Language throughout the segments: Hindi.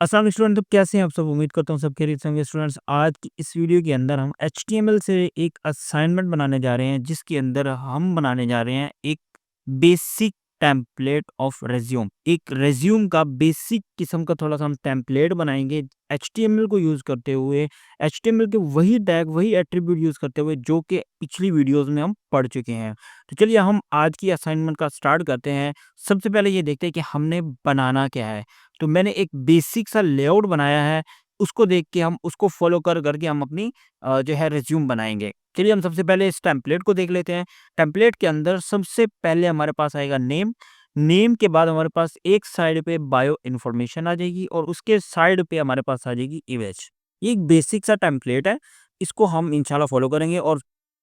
अस्सलाम स्टूडेंट, तो कैसे हैं आप सब? उम्मीद करता हूँ सब खैरियत से होंगे। स्टूडेंट्स, आज की इस वीडियो के अंदर हम एचटीएमएल से एक असाइनमेंट बनाने जा रहे हैं, जिसके अंदर हम बनाने जा रहे हैं एक बेसिक टेम्पलेट ऑफ रेज्यूम। एक रेज्यूम का बेसिक किस्म का थोड़ा सा हम टेम्पलेट बनाएंगे एचटीएमएल को यूज करते हुए। एचटीएमएल के वही टैग, वही एट्रीब्यूट यूज करते हुए जो कि पिछली वीडियोस में हम पढ़ चुके हैं। तो चलिए हम आज की असाइनमेंट का स्टार्ट करते हैं। सबसे पहले ये देखते हैं कि हमने बनाना क्या है। तो मैंने एक बेसिक सा लेआउट बनाया है, उसको देख के हम उसको फ़ॉलो करके हम अपनी जो है रिज़्यूम बनाएँगे। चलिए हम सबसे पहले इस टेम्पलेट को देख लेते हैं। टेम्पलेट के अंदर सबसे पहले हमारे पास आएगा नेम, नेम के बाद हमारे पास एक साइड पे बायो इन्फॉर्मेशन आ जाएगी और उसके साइड पे हमारे पास आ जाएगी इमेज। ये एक बेसिक सा टेम्पलेट है, इसको हम इंशाल्लाह फ़ॉलो करेंगे और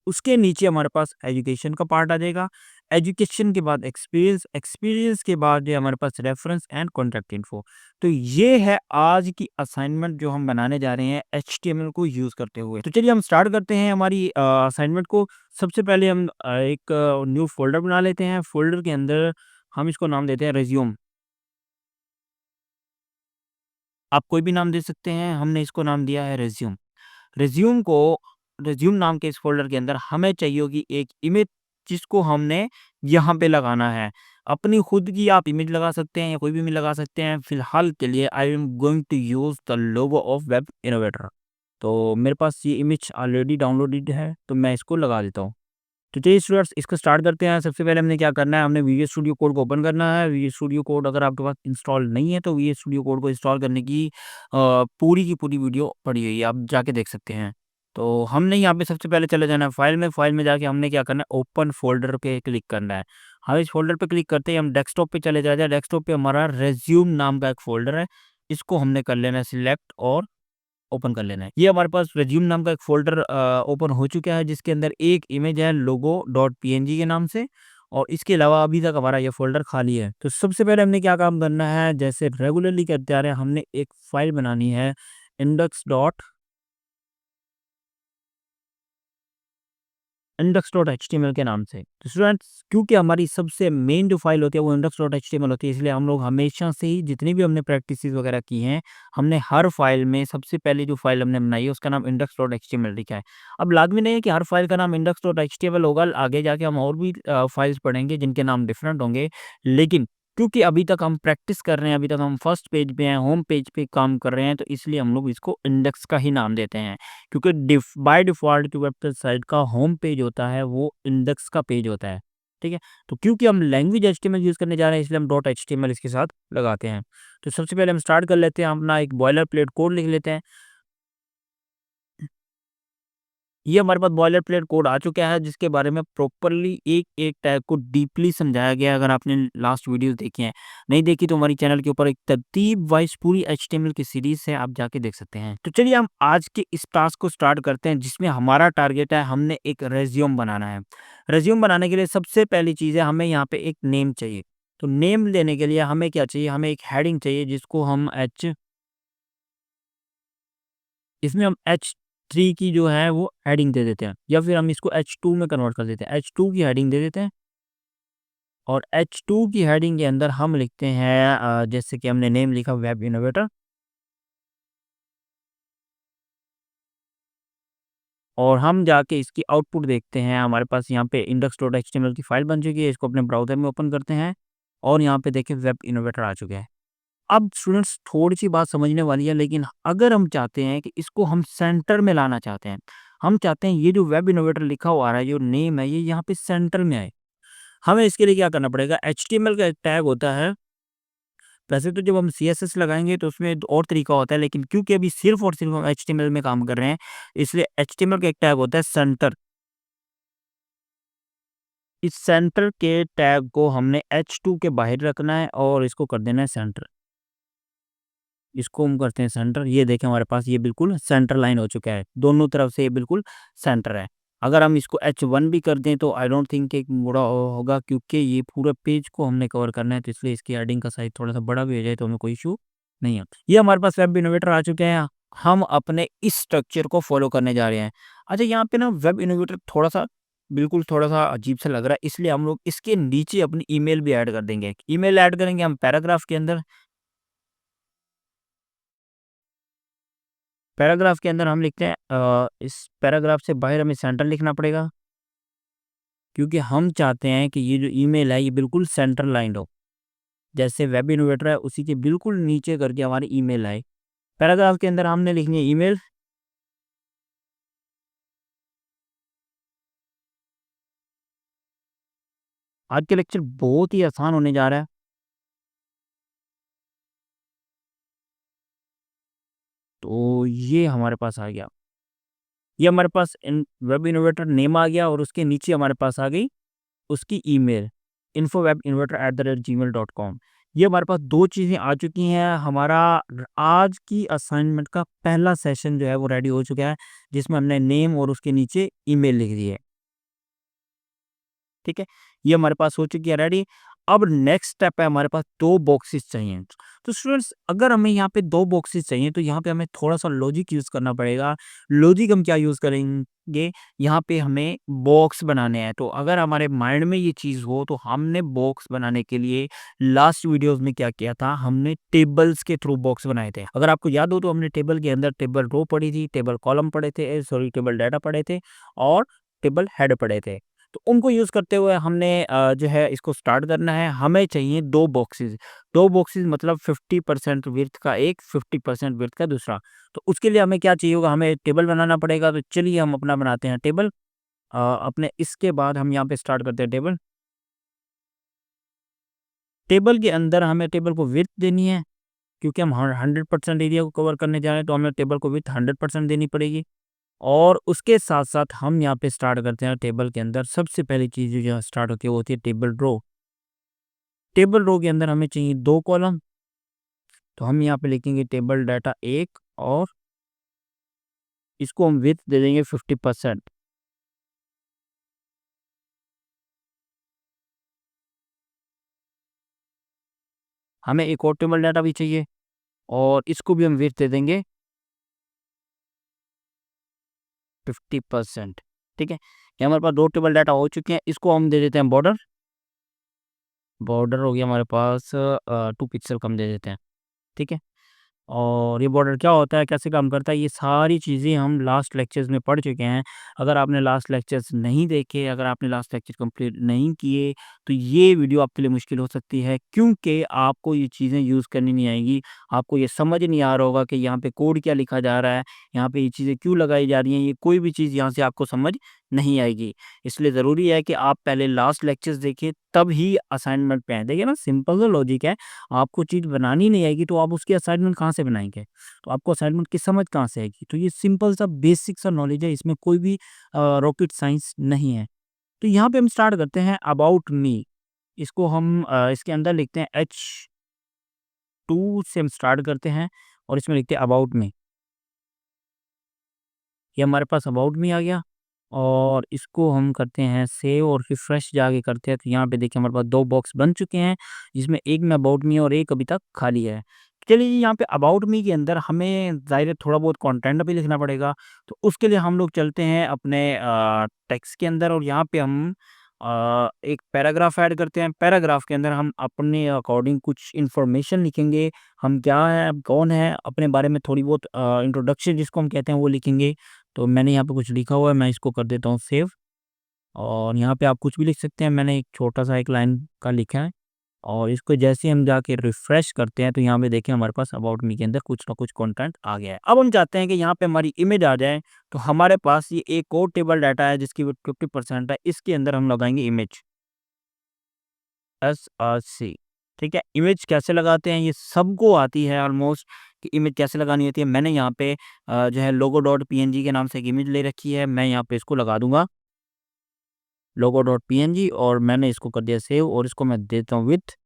उसके नीचे हमारे पास एजुकेशन का पार्ट आ जाएगा। एजुकेशन के बाद एक्सपीरियंस, एक्सपीरियंस के बाद ये हमारे पास रेफरेंस एंड कॉन्टैक्ट इन्फो। तो ये है आज की असाइनमेंट जो हम बनाने जा रहे हैं एचटीएमएल को यूज़ करते हुए। तो चलिए हम स्टार्ट करते हैं हमारी असाइनमेंट को। सबसे पहले हम एक न्यू फ़ोल्डर बना लेते हैं। फ़ोल्डर के अंदर हम इसको नाम देते हैं रिज़्यूम। आप कोई भी नाम दे सकते हैं, हमने इसको नाम दिया है रिज़्यूम। रिज़्यूम को रिज़्यूम नाम के इस फ़ोल्डर के अंदर हमें चाहिए होगी एक इमेज, जिसको हमने यहाँ पे लगाना है। अपनी खुद की आप इमेज लगा सकते हैं या कोई भी इमेज लगा सकते हैं। फ़िलहाल के लिए I am going to use the logo of Web Innovator. तो मेरे पास ये इमेज ऑलरेडी डाउनलोडेड है, तो मैं इसको लगा देता हूँ। तो चलिए स्टूडेंट्स, इसको स्टार्ट करते हैं। सबसे पहले हमने क्या करना है, हमने वीएस स्टूडियो कोड को ओपन करना है। वीएस स्टूडियो कोड अगर आपके पास इंस्टॉल नहीं है, तो वीएस स्टूडियो कोड को इंस्टॉल करने की पूरी की पूरी वीडियो पड़ी हुई है, आप जाके देख सकते हैं। तो हमने यहाँ पे सबसे पहले चले जाना है फाइल में जाके हमने क्या करना है, ओपन फ़ोल्डर पे क्लिक करना है। हम इस फ़ोल्डर पे क्लिक करते ही हम डेस्कटॉप पे चले जाते हैं। डेस्कटॉप पे हमारा रिज़्यूम नाम का एक फ़ोल्डर है, इसको हमने कर लेना है सिलेक्ट और ओपन कर लेना है। ये हमारे पास रिज़्यूम नाम का एक फ़ोल्डर ओपन हो चुका है, जिसके अंदर एक इमेज है लोगो डॉट पीएनजी के नाम से और इसके अलावा अभी तक हमारा ये फ़ोल्डर खाली है। तो सबसे पहले हमने क्या काम करना है, जैसे रेगुलरली करते आ रहे हैं, हमने एक फ़ाइल बनानी है index.html के नाम से। तो स्टूडेंट्स, क्योंकि हमारी सबसे मेन जो फ़ाइल होती है वो index.html होती है, इसलिए हम लोग हमेशा से ही जितनी भी हमने प्रैक्टिसेस वगैरह की हैं, हमने हर फ़ाइल में सबसे पहले जो फ़ाइल हमने बनाई है उसका नाम index.html लिखा है। अब लाज़मी नहीं है कि हर फ़ाइल का नाम index.html होगा, आगे जाके हम और भी फ़ाइल्स पढ़ेंगे जिनके नाम डिफरेंट होंगे। लेकिन क्योंकि अभी तक हम प्रैक्टिस कर रहे हैं, अभी तक हम फर्स्ट पेज पे हैं, होम पेज पे काम कर रहे हैं, तो इसलिए हम लोग इसको इंडेक्स का ही नाम देते हैं। क्योंकि बाय डिफ़ॉल्ट जो वेबसाइट का होम पेज होता है वो इंडेक्स का पेज होता है, ठीक है? तो क्योंकि हम लैंग्वेज एचटीएमएल यूज़ करने जा रहे हैं, इसलिए हम डॉट एचटीएमएल इसके साथ लगाते हैं। तो सबसे पहले हम स्टार्ट कर लेते हैं, हम अपना एक बॉयलर प्लेट कोड लिख लेते हैं। ये हमारे पास बॉयलर प्लेट कोड आ चुका है, जिसके बारे में प्रॉपर्ली एक-एक टैग को डीपली समझाया गया है। अगर आपने लास्ट वीडियोज़ देखी हैं, नहीं देखी तो हमारी चैनल के ऊपर एक तरतीब वाइज़ पूरी एचटीएमएल की सीरीज़ है, आप जाके देख सकते हैं। तो चलिए हम आज के इस टास्क को स्टार्ट करते हैं, जिसमें हमारा टारगेट है, हमने एक रिज़्यूम बनाना है। रिज़्यूम बनाने के लिए सबसे पहली चीज़ है, हमें यहाँ पे एक नेम चाहिए। तो नेम देने के लिए हमें क्या चाहिए, हमें एक हेडिंग चाहिए, जिसको हम इसमें हम H3 की जो है वो हेडिंग दे देते हैं, या फिर हम इसको H2 में कन्वर्ट कर देते हैं। H2 की हेडिंग दे देते हैं और H2 की हेडिंग के अंदर हम लिखते हैं जैसे कि हमने नेम लिखा वेब इनोवेटर, और हम जाके इसकी आउटपुट देखते हैं। हमारे पास यहाँ पे index.html की फाइल बन चुकी है, इसको अपने ब्राउज़र में ओपन करते हैं और यहाँ पे देखिए वेब इनोवेटर आ चुका है। अब स्टूडेंट्स, थोड़ी-सी बात समझने वाली है, लेकिन अगर हम चाहते हैं कि इसको हम सेंटर में लाना चाहते हैं, हम चाहते हैं ये जो वेब इनोवेटर लिखा हुआ आ रहा है, जो नेम है, ये यहाँ पे सेंटर में आए। हमें इसके लिए क्या करना पड़ेगा, एचटीएमएल का एक टैग होता है। वैसे तो जब हम सीएसएस लगाएँगे तो उसमें एक और तरीका होता है, लेकिन क्योंकि अभी सिर्फ़ और सिर्फ़ हम एचटीएमएल में काम कर रहे हैं, इसलिए एचटीएमएल का एक टैग होता है सेंटर। इस सेंटर के टैग को हमने H2 के बाहर रखना है और इसको कर देना है सेंटर। इसको हम करते हैं सेंटर। ये देखें, हमारे पास ये बिल्कुल सेंटर लाइन हो चुका है। दोनों तरफ से ये बिल्कुल सेंटर है। अगर हम इसको H1 भी कर दें तो आई डोंट थिंक कि बड़ा होगा, क्योंकि ये पूरे पेज को हमने कवर करना है, तो इसलिए इसकी हेडिंग का साइज़ थोड़ा-सा बड़ा भी हो जाए तो हमें कोई इश्यू नहीं है। ये हमारे पास वेब इनोवेटर आ चुके हैं। हम अपने इस स्ट्रक्चर को फ़ॉलो करने जा रहे हैं। अच्छा, यहाँ पे ना वेब इनोवेटर थोड़ा-सा बिल्कुल थोड़ा-सा अजीब-सा लग रहा है, इसलिए हम लोग इसके नीचे अपनी ईमेल भी ऐड कर देंगे। ईमेल ऐड करेंगे हम पैराग्राफ के अंदर। पैराग्राफ के अंदर हम लिखते हैं इस पैराग्राफ से बाहर हमें सेंटर लिखना पड़ेगा, क्योंकि हम चाहते हैं कि ये जो ईमेल है ये बिल्कुल सेंटर लाइन्ड हो। जैसे वेब इनोवेटर है उसी के बिल्कुल नीचे करके हमारी ईमेल आए। पैराग्राफ के अंदर हमने लिखनी है ईमेल। आज का लेक्चर बहुत ही आसान होने जा रहा है। तो ये हमारे पास आ गया। ये हमारे पास इन वेब इनोवेटर नेम आ गया और उसके नीचे हमारे पास आ गई उसकी ईमेल info@innovator@gmail.com। ये हमारे पास 2 चीज़ें आ चुकी हैं। हमारा आज की असाइनमेंट का पहला सेशन जो है वो रेडी हो चुका है, जिसमें हमने नेम और उसके नीचे ईमेल लिख दी है। ठीक है? ये हमारे पास हो चुकी है रेडी। अब नेक्स्ट स्टेप है, हमारे पास 2 बॉक्सेस चाहिए। तो स्टूडेंट्स, अगर हमें यहाँ पे 2 बॉक्सेस चाहिए तो यहाँ पे हमें थोड़ा-सा लॉजिक यूज़ करना पड़ेगा। लॉजिक हम क्या यूज़ करेंगे? यहाँ पे हमें बॉक्स बनाने हैं। तो अगर हमारे माइंड में ये चीज़ हो तो हमने बॉक्स बनाने के लिए लास्ट वीडियोज़ में क्या किया था? हमने टेबल्स के थ्रू बॉक्स बनाए थे। अगर आपको याद हो तो हमने टेबल के अंदर टेबल रो पढ़ी थी, टेबल कॉलम पढ़े थे, सॉरी टेबल डाटा पढ़े थे और टेबल हेड पढ़े थे। तो उनको यूज़ करते हुए हमने जो है इसको स्टार्ट करना है। हमें चाहिए 2 बॉक्सेस। 2 बॉक्सेस मतलब 50% विड्थ का एक, 50% विड्थ का दूसरा। तो उसके लिए हमें क्या चाहिए होगा? हमें टेबल बनाना पड़ेगा। तो चलिए हम अपना बनाते हैं टेबल। अपने इसके बाद हम यहाँ पे स्टार्ट करते हैं टेबल। टेबल के अंदर हमें टेबल को विड्थ देनी है, क्योंकि हम 100% एरिया को कवर करने जा रहे हैं तो हमें टेबल को विड्थ 100% देनी पड़ेगी। और उसके साथ-साथ हम यहाँ पे स्टार्ट करते हैं टेबल के अंदर सबसे पहली चीज़ जो यहाँ स्टार्ट होती है वो होती है टेबल रो। टेबल रो के अंदर हमें चाहिए 2 कॉलम। तो हम यहाँ पे लिखेंगे टेबल डाटा 1 और इसको हम विड्थ दे देंगे 50%। हमें एक और टेबल डाटा भी चाहिए और इसको भी हम विड्थ दे देंगे 50%। ठीक है? ये हमारे पास 2 टेबल डाटा हो चुके हैं। इसको हम दे देते हैं बॉर्डर। बॉर्डर हो गया हमारे पास 2 पिक्सल का हम दे देते हैं। ठीक है? और ये बॉर्डर क्या होता है, कैसे काम करता है, ये सारी चीज़ें हम लास्ट लेक्चर्स में पढ़ चुके हैं। अगर आपने लास्ट लेक्चर्स नहीं देखे, अगर आपने लास्ट लेक्चर कंप्लीट नहीं किए, तो ये वीडियो आपके लिए मुश्किल हो सकती है, क्योंकि आपको ये चीज़ें यूज़ करनी नहीं आएगी। आपको ये समझ नहीं आ रहा होगा कि यहाँ पे कोड क्या लिखा जा रहा है, यहाँ पे ये चीज़ें क्यों लगाई जा रही हैं, ये कोई भी चीज़ यहाँ से आपको समझ नहीं आएगी। इसलिए ज़रूरी है कि आप पहले लास्ट लेक्चर्स देखिए, तब ही असाइनमेंट पे आएँ। देखिए ना, सिंपल सा लॉजिक है। आपको चीज़ बनानी नहीं आएगी तो आप उसकी असाइनमेंट कहाँ से बनाएँगे? तो आपको असाइनमेंट की समझ कहाँ से आएगी? तो ये सिंपल सा बेसिक सा नॉलेज है, इसमें कोई भी रॉकेट साइंस नहीं है। तो यहाँ पे हम स्टार्ट करते हैं अबाउट मी। इसको हम इसके अंदर लिखते हैं H2 से हम स्टार्ट करते हैं और इसमें लिखते हैं अबाउट मी। ये हमारे पास अबाउट मी आ गया और इसको हम करते हैं सेव और रिफ्रेश जाके करते हैं। तो यहाँ पे देखिए हमारे पास 2 बॉक्स बन चुके हैं, जिसमें एक में अबाउट मी और एक अभी तक खाली है। चलिए जी, यहाँ पे अबाउट मी के अंदर हमें ज़ाहिर है थोड़ा बहुत कंटेंट भी लिखना पड़ेगा। तो उसके लिए हम लोग चलते हैं अपने टेक्स्ट के अंदर और यहाँ पे हम एक पैराग्राफ ऐड करते हैं। पैराग्राफ के अंदर हम अपने अकॉर्डिंग कुछ इन्फॉर्मेशन लिखेंगे। हम क्या हैं, कौन हैं, अपने बारे में थोड़ी बहुत इंट्रोडक्शन जिसको हम कहते हैं वो लिखेंगे। तो मैंने यहाँ पे कुछ लिखा हुआ है, मैं इसको कर देता हूँ सेव और यहाँ पे आप कुछ भी लिख सकते हैं। मैंने एक छोटा-सा 1 लाइन का लिखा है और इसको जैसे ही हम जाके रिफ्रेश करते हैं तो यहाँ पे देखिए हमारे पास अबाउट मी के अंदर कुछ ना कुछ कंटेंट आ गया है। अब हम चाहते हैं कि यहाँ पे हमारी इमेज आ जाए, तो हमारे पास ये एक और टेबल डाटा है जिसकी विड्थ 50% है, इसके अंदर हम लगाएँगे इमेज, SRC। ठीक है? इमेज कैसे लगाते हैं ये सबको आती है ऑलमोस्ट, कि इमेज कैसे लगानी होती है। मैंने यहाँ पे जो है लोगो डॉट पीएनजी के नाम से एक इमेज ले रखी है। मैं यहाँ पे इसको लगा दूँगा लोगो डॉट पीएनजी और मैंने इसको कर दिया सेव और इसको मैं देता हूँ विड्थ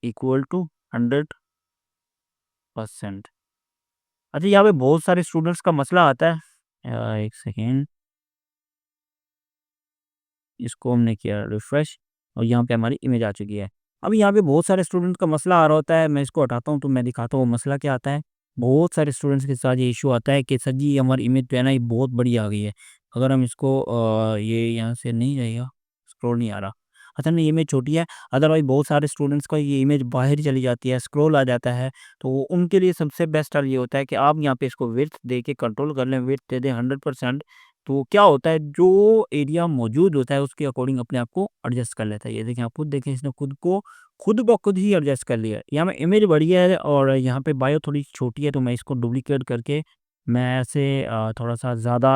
इक्वल टू 100%। अच्छा, यहाँ पे बहुत सारे स्टूडेंट्स का मसला आता है। 1 सेकंड, इसको हमने किया रिफ्रेश और यहाँ पे हमारी इमेज आ चुकी है। अब यहाँ पे बहुत सारे स्टूडेंट का मसला आ रहा होता है, मैं इसको हटाता हूँ तो मैं दिखाता हूँ वो मसला क्या आता है। बहुत सारे स्टूडेंट्स के साथ ये इश्यू आता है कि सर जी हमारी इमेज जो है ना ये बहुत बड़ी आ गई है। अगर हम इसको ये यहाँ से नहीं जाएगा, स्क्रॉल नहीं आ रहा। अच्छा नहीं इमेज छोटी है, अदरवाइज़ बहुत सारे स्टूडेंट्स का ये इमेज बाहर ही चली जाती है, स्क्रॉल आ जाता है। तो उनके लिए सबसे बेस्ट हल ये होता है कि आप यहाँ पे इसको विड्थ दे के कंट्रोल कर लें, विड्थ दे दें 100%। तो क्या होता है जो एरिया मौजूद होता है उसके अकॉर्डिंग अपने आप को एडजस्ट कर लेता है। ये देखें, आप खुद देखें, इसने खुद को खुद ब खुद ही एडजस्ट कर लिया है। यहाँ में इमेज बढ़िया है और यहाँ पे बायो थोड़ी छोटी है, तो मैं इसको डुप्लीकेट करके मैं ऐसे थोड़ा-सा ज़्यादा,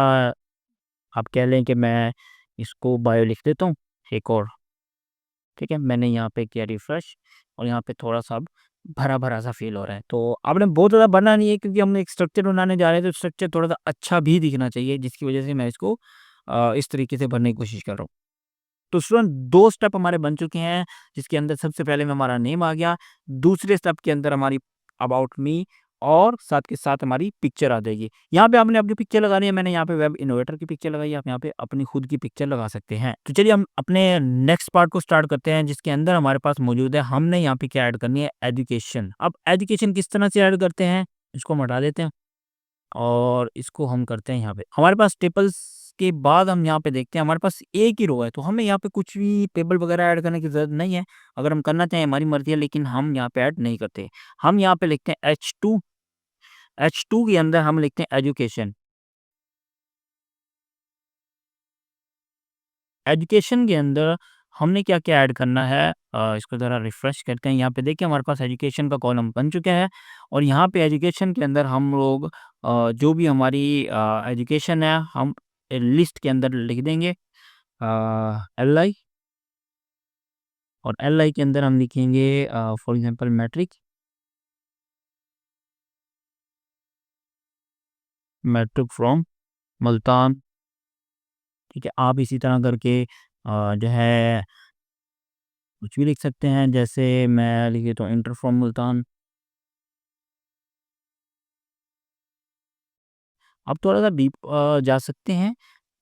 आप कह लें कि मैं इसको बायो लिख देता हूँ एक और, ठीक है? मैंने यहाँ पे किया रिफ्रेश और यहाँ पे थोड़ा-सा अब भरा-भरा सा फ़ील हो रहा है। तो आपने बहुत ज़्यादा भरना नहीं है क्योंकि हम एक स्ट्रक्चर बनाने जा रहे हैं, तो स्ट्रक्चर थोड़ा-सा अच्छा भी दिखना चाहिए, जिसकी वज़ह से मैं इसको इस तरीके से भरने की कोशिश कर रहा हूँ। तो स्टूडेंट 2 स्टेप हमारे बन चुके हैं, जिसके अंदर सबसे पहले में हमारा नेम आ गया, दूसरे स्टेप के अंदर हमारी अबाउट मी और साथ के साथ हमारी पिक्चर आ जाएगी। यहाँ पे आपने अपनी पिक्चर लगानी है, मैंने यहाँ पे वेब इनोवेटर की पिक्चर लगाई है, आप यहाँ पे अपनी खुद की पिक्चर लगा सकते हैं। तो चलिए हम अपने नेक्स्ट पार्ट को स्टार्ट करते हैं, जिसके अंदर हमारे पास मौजूद है, हमने यहाँ पे क्या ऐड करनी है, एजुकेशन। अब एजुकेशन किस तरह से ऐड करते हैं, इसको हम हटा देते हैं। और इसको हम करते हैं यहाँ पे। हमारे पास टेबल्स के बाद हम यहाँ पे देखते हैं हमारे पास एक ही रो है, तो हमें यहाँ पे कुछ भी टेबल वगैरह ऐड करने की ज़रूरत नहीं है। अगर हम करना चाहें हमारी मर्ज़ी है, लेकिन हम यहाँ पे ऐड नहीं करते। हम यहाँ पे लिखते हैं H2, H2 के अंदर हम लिखते हैं एजुकेशन। एजुकेशन के अंदर हमने क्या-क्या ऐड करना है, इसको ज़रा रिफ्रेश करते हैं। यहाँ पे देखिए हमारे पास एजुकेशन का कॉलम बन चुका है और यहाँ पे एजुकेशन के अंदर हम लोग जो भी हमारी एजुकेशन है हम लिस्ट के अंदर लिख देंगे, एलआई, और एलआई के अंदर हम लिखेंगे for example matric, matric from Multan. ठीक है, आप इसी तरह करके जो है कुछ भी लिख सकते हैं, जैसे मैं लिख देता हूँ इंटर फ्रॉम मुल्तान। आप थोड़ा-सा डीप जा सकते हैं।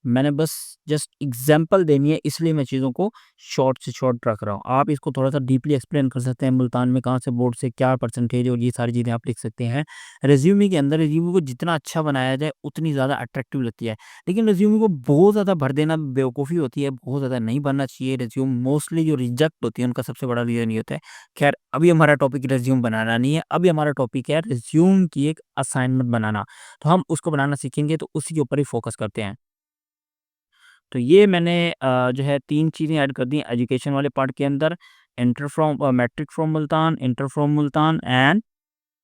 मैंने बस जस्ट एग्ज़ाम्पल देनी है, इसलिए मैं चीज़ों को शॉर्ट से शॉर्ट रख रहा हूँ। आप इसको थोड़ा-सा डीपली एक्सप्लेन कर सकते हैं, मुल्तान में कहाँ से बोर्ड से क्या परसेंटेज और ये सारी चीज़ें आप लिख सकते हैं। रिज़्यूमे के अंदर रिज़्यूमे को जितना अच्छा बनाया जाए, उतनी ज़्यादा अट्रैक्टिव लगती है। लेकिन रिज़्यूमे को बहुत ज़्यादा भर देना बेवकूफ़ी होती है, बहुत ज़्यादा नहीं भरना चाहिए। रिज़्यूम मोस्टली जो रिजेक्ट होती है, उनका सबसे बड़ा रीज़न ये होता है। ख़ैर, अभी हमारा टॉपिक रिज़्यूम बनाना नहीं है, अभी हमारा टॉपिक है रिज़्यूम की एक असाइनमेंट बनाना। तो हम उसको बनाना सीखेंगे, तो उसी के ऊपर ही फ़ोकस करते हैं। तो ये मैंने जो है 3 चीज़ें ऐड कर दी एजुकेशन वाले पार्ट के अंदर, inter from matric from Multan, inter from Multan and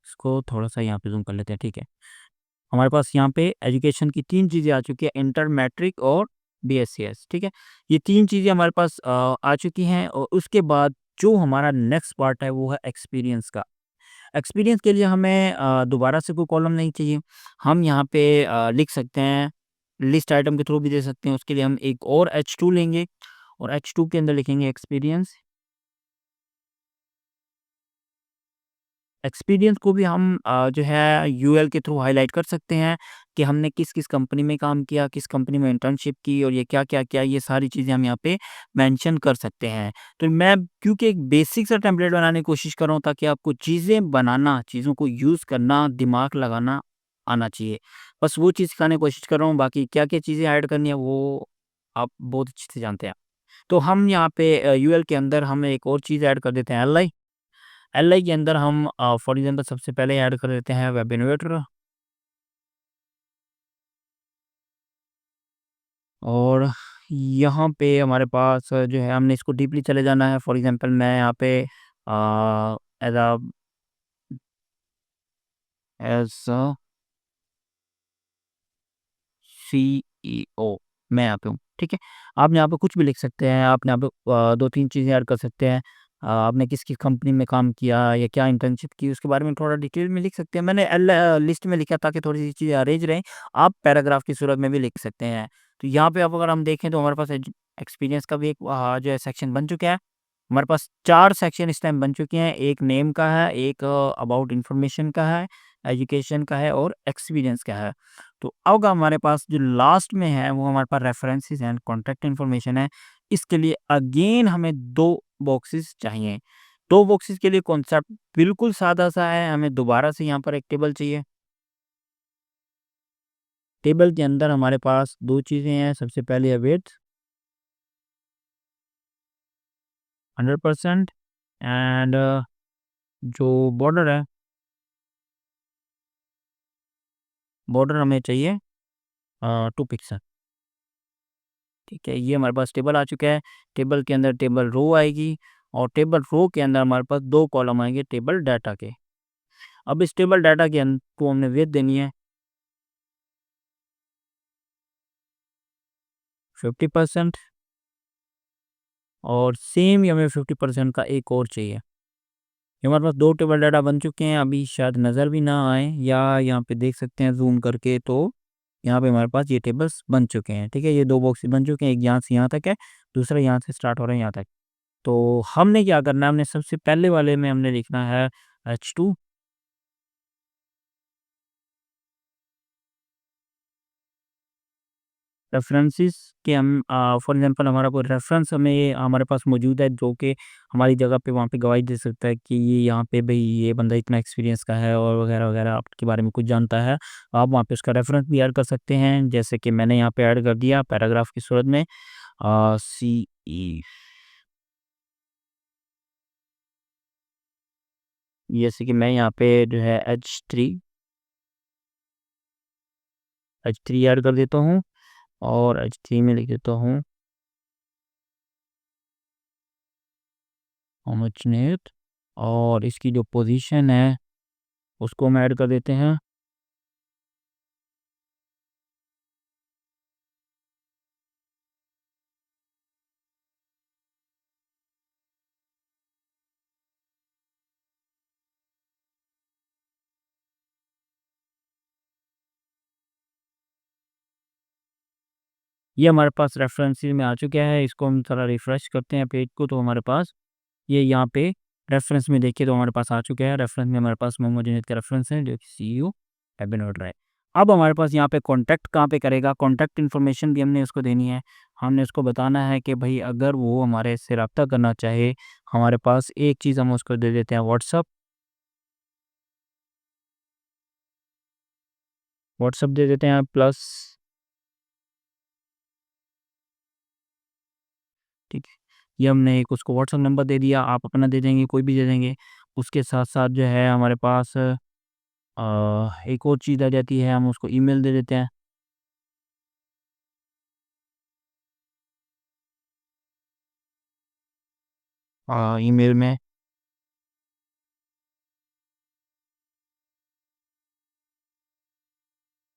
इसको थोड़ा-सा यहाँ पे ज़ूम कर लेते हैं, ठीक है। हमारे पास यहाँ पे एजुकेशन की 3 चीज़ें आ चुकी है, इंटर, मैट्रिक और बीएससीएस, ठीक है। ये 3 चीज़ें हमारे पास आ चुकी हैं और उसके बाद जो हमारा नेक्स्ट पार्ट है वो है एक्सपीरियंस का। एक्सपीरियंस के लिए हमें दोबारा से कोई कॉलम नहीं चाहिए। हम यहाँ पे लिख सकते हैं, लिस्ट आइटम के थ्रू भी दे सकते हैं। उसके लिए हम एक और H2 लेंगे और H2 के अंदर लिखेंगे एक्सपीरियंस। एक्सपीरियंस को भी हम जो है यूएल के थ्रू हाइलाइट कर सकते हैं कि हमने किस-किस कंपनी में काम किया, किस कंपनी में इंटर्नशिप की और ये क्या-क्या किया, ये सारी चीज़ें हम यहाँ पे मेंशन कर सकते हैं। तो मैं क्योंकि एक बेसिक सा टेम्पलेट बनाने की कोशिश कर रहा हूँ ताकि आपको चीज़ें बनाना, चीज़ों को यूज़ करना, दिमाग लगाना आना चाहिए। बस वो चीज़ सिखाने की कोशिश कर रहा हूँ, बाकी क्या-क्या चीज़ें ऐड करनी है वो आप बहुत अच्छे से जानते हैं। तो हम यहाँ पे यूएल के अंदर हम एक और चीज़ ऐड कर देते हैं, एलआई। एलआई के अंदर हम फॉर एग्ज़ाम्पल सबसे पहले ऐड कर देते हैं वेब इन्वेटर, और यहाँ पे हमारे पास जो है हमने इसको डीपली चले जाना है। फॉर एग्ज़ाम्पल मैं यहाँ पे as a as a CEO मैं यहाँ पे हूँ, ठीक है? आप यहाँ पे कुछ भी लिख सकते हैं, आप यहाँ पे 2-3 चीज़ें ऐड कर सकते हैं। आपने किस-किस कंपनी में काम किया या क्या इंटर्नशिप की, उसके बारे में थोड़ा डिटेल में लिख सकते हैं। मैंने लिस्ट में लिखा ताकि थोड़ी-सी चीज़ें अरेंज रहें, आप पैराग्राफ की सूरत में भी लिख सकते हैं। तो यहाँ पे अब अगर हम देखें तो हमारे पास एक्सपीरियंस का भी एक जो है सेक्शन बन चुका है। हमारे पास 4 सेक्शन इस टाइम बन चुके हैं, एक नेम का है, एक अबाउट इन्फॉर्मेशन का है, एजुकेशन का है और एक्सपीरियंस का है। तो अब हमारे पास जो लास्ट में है वो हमारे पास रेफरेंसेस एंड कॉन्टैक्ट इन्फॉर्मेशन है। इसके लिए अगेन हमें 2 बॉक्सेस चाहिए। 2 बॉक्सेस के लिए कॉन्सेप्ट बिल्कुल सादा-सा है, हमें दोबारा से यहाँ पर एक टेबल चाहिए। टेबल के अंदर हमारे पास 2 चीज़ें हैं, सबसे पहले है विड्थ 100% एंड जो बॉर्डर है, बॉर्डर हमें चाहिए 2 पिक्सल। ठीक है, ये हमारे पास टेबल आ चुका है। टेबल के अंदर टेबल रो आएगी और टेबल रो के अंदर हमारे पास 2 कॉलम आएँगे टेबल डाटा के। अब इस टेबल डाटा के को हमने विड्थ देनी है 50% और सेम ही हमें 50% का एक और चाहिए। ये हमारे पास 2 टेबल डाटा बन चुके हैं, अभी शायद नज़र भी ना आए या यहाँ पे देख सकते हैं ज़ूम करके, तो यहाँ पे हमारे पास ये टेबल्स बन चुके हैं। ठीक है, ये 2 बॉक्सेस बन चुके हैं, एक यहाँ से यहाँ तक है, दूसरा यहाँ से स्टार्ट हो रहा है यहाँ तक। तो हमने क्या करना है, हमने सबसे पहले वाले में हमने लिखना है H2 रेफ़रेंसेस के हम फॉर एग्ज़ाम्पल हमारा कोई रेफ़रेंस हमें हमारे पास मौजूद है जो कि हमारी जगह पे वहाँ पे गवाही दे सकता है कि ये यहाँ पे भई ये बंदा इतना एक्सपीरियंस का है और वग़ैरह-वग़ैरह आपके बारे में कुछ जानता है। आप वहाँ पे उसका रेफ़रेंस भी ऐड कर सकते हैं, जैसे कि मैंने यहाँ पे ऐड कर दिया पैराग्राफ की सूरत में CE, जैसे कि मैं यहाँ पे जो है H3 ऐड कर देता हूँ और H3 में लिख देता हूँ अमरचनेत और इसकी जो पोज़ीशन है उसको हम ऐड कर देते हैं। ये हमारे पास रेफ़रेंसेस में आ चुका है, इसको हम थोड़ा रिफ्रेश करते हैं पेज को, तो हमारे पास ये यहाँ पे रेफ़रेंस में देखिए तो हमारे पास आ चुका है। रेफ़रेंस में हमारे पास मोहम्मद जुनैद का रेफ़रेंस है जो कि सीईओ एबी नोट रहा है। अब हमारे पास यहाँ पे कॉन्टैक्ट कहाँ पे करेगा, कॉन्टैक्ट इन्फॉर्मेशन भी हमने उसको देनी है। हमने उसको बताना है कि भई अगर वो हमारे से राब्ता करना चाहे, हमारे पास एक चीज़ हम उसको दे देते हैं व्हाट्सएप, व्हाट्सएप दे देते हैं प्लस, ठीक है। ये हमने एक उसको व्हाट्सएप नंबर दे दिया, आप अपना दे देंगे, कोई भी दे देंगे। उसके साथ-साथ जो है हमारे पास एक और चीज़ आ जाती है, हम उसको ईमेल दे देते हैं। ईमेल में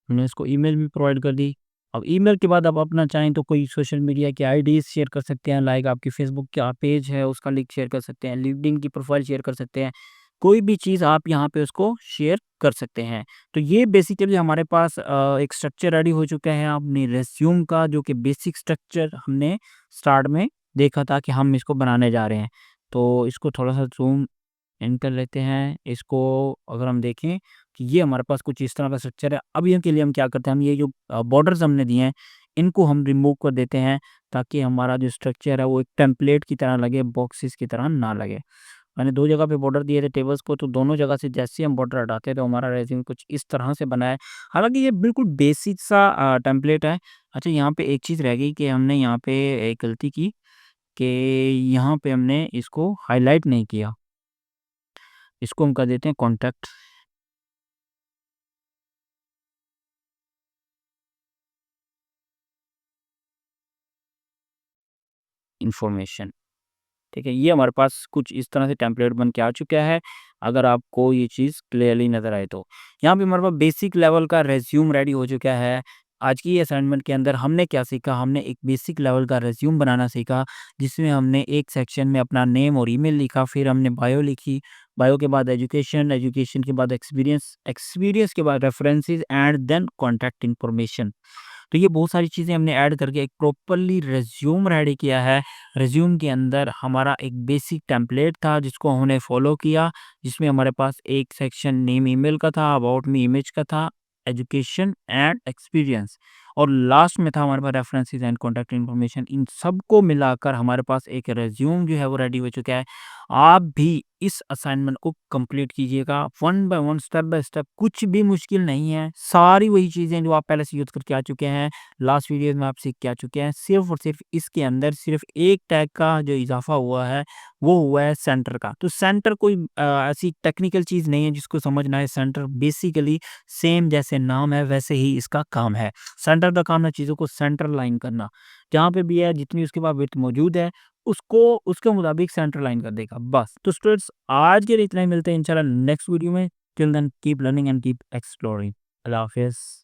हमने उसको ईमेल भी प्रोवाइड कर दी। अब ईमेल के बाद आप अपना चाहें तो कोई सोशल मीडिया की आईडीज़ शेयर कर सकते हैं, लाइक आपकी फ़ेसबुक का पेज है उसका लिंक शेयर कर सकते हैं, लिंक्डइन की प्रोफ़ाइल शेयर कर सकते हैं। कोई भी चीज़ आप यहाँ पे उसको शेयर कर सकते हैं। तो ये बेसिकली हमारे पास एक स्ट्रक्चर रेडी हो चुका है अपनी रिज़्यूम का, जो कि बेसिक स्ट्रक्चर हमने स्टार्ट में देखा था कि हम इसको बनाने जा रहे हैं। तो इसको थोड़ा-सा ज़ूम इन कर लेते हैं। इसको अगर हम देखें कि ये हमारे पास कुछ इस तरह का स्ट्रक्चर है। अब इनके लिए हम क्या करते हैं, हम ये जो बॉर्डर्स हमने दिए हैं, इनको हम रिमूव कर देते हैं ताकि हमारा जो स्ट्रक्चर है वो एक टेम्पलेट की तरह लगे, बॉक्सेस की तरह ना लगे। मैंने 2 जगह पे बॉर्डर दिए थे टेबल्स को, तो दोनों जगह से जैसे ही हम बॉर्डर हटाते हैं तो हमारा रेज़्यूमे कुछ इस तरह से बना है। हालाँकि ये बिल्कुल बेसिक सा टेम्पलेट है। अच्छा, यहाँ पे एक चीज़ रह गई कि हमने यहाँ पे एक गलती की कि यहाँ पे हमने इसको हाइलाइट नहीं किया। इसको हम कर देते हैं कॉन्टैक्ट इन्फॉर्मेशन। ठीक है, ये हमारे पास कुछ इस तरह से टेम्पलेट बन के आ चुका है, अगर आपको ये चीज़ क्लियरली नज़र आए तो। यहाँ पे हमारे पास बेसिक लेवल का रिज़्यूम रेडी हो चुका है। आज की असाइनमेंट के अंदर हमने क्या सीखा, हमने एक बेसिक लेवल का रिज़्यूम बनाना सीखा, जिसमें हमने एक सेक्शन में अपना नेम और ईमेल लिखा, फिर हमने बायो लिखी, बायो के बाद एजुकेशन, एजुकेशन के बाद एक्सपीरियंस, एक्सपीरियंस के बाद references and then contact information. तो ये बहुत सारी चीज़ें हमने ऐड करके एक प्रॉपर्ली रिज़्यूम रेडी किया है। रिज़्यूम के अंदर हमारा एक बेसिक टेम्पलेट था जिसको हमने फ़ॉलो किया, जिसमें हमारे पास एक सेक्शन नेम ईमेल का था, अबाउट मी इमेज का था, एजुकेशन एंड एक्सपीरियंस। और लास्ट में था हमारे पास रेफरेंसेस एंड कॉन्टैक्ट इन्फॉर्मेशन। इन सबको मिलाकर हमारे पास एक रिज्यूम जो है वो रेडी हो चुका है। आप भी इस असाइनमेंट को कंप्लीट कीजिएगा one by one, step by step. कुछ भी मुश्किल नहीं है, सारी वही चीज़ें जो आप पहले से यूज़ करके आ चुके हैं, लास्ट वीडियोज़ में आप सीख के आ चुके हैं। सिर्फ़ और सिर्फ़ इसके अंदर सिर्फ़ एक टैग का जो इज़ाफ़ा हुआ है, वो हुआ है सेंटर का। तो सेंटर कोई ऐसी टेक्निकल चीज़ नहीं है जिसको समझना है। सेंटर बेसिकली सेम जैसे नाम है वैसे ही इसका काम है। सेंटर का काम है चीज़ों को सेंटर लाइन करना। जहाँ पे भी है, जितनी उसके पास विड्थ मौजूद है, उसको उसके मुताबिक सेंटर लाइन कर देगा, बस। तो स्टूडेंट्स, आज के लिए इतना ही। मिलते हैं इंशाल्लाह नेक्स्ट वीडियो में। Till then keep learning and keep exploring. अल्लाह हाफ़िज़।